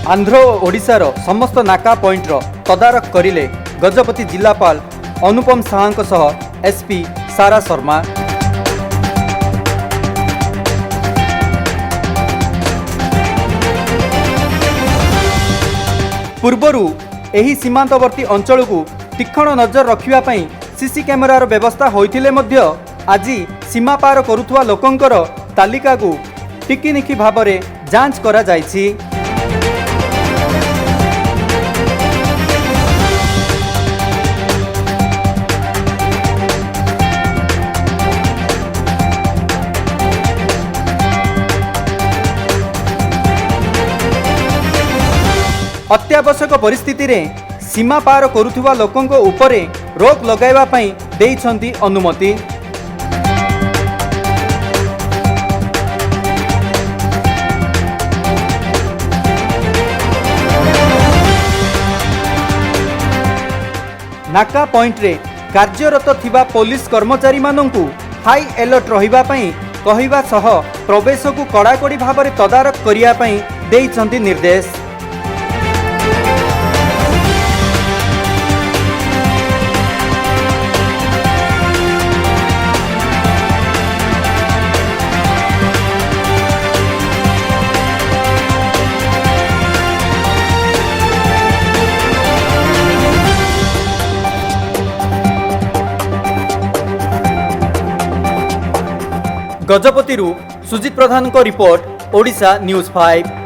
आंध्र और ओडिशार समस्त नाका पॉइंटर तदारख करिले गजपति जिलापाल अनुपम साहांक सह एसपी सारा शर्मा। पूर्वरु एही सीमांतवर्ती अंचल को तीक्ष्ण नजर रखिबा पई सीसी कैमेरार व्यवस्था होइथिले मध्य आज सीमा पार करुथुवा लोकंकर तालिका को टिकिनिखि भाबरे जांच करा जायछि। अत्यावश्यक परिस्थिति रे सीमा पार करुथुवा लोकंक उपरे रोक लगाइबा पई देइछंती अनुमति। नाका पॉइंट रे कार्यरत थिबा पुलिस कर्मचारी मानंकु हाई अलर्ट रहिबा पई कहिबा सह प्रवेश को कड़ाकड़ी भाबरे तदारख करिया पई देइछंती निर्देश। गजपति सुजित प्रधान को रिपोर्ट, ओडिशा न्यूज़ 5।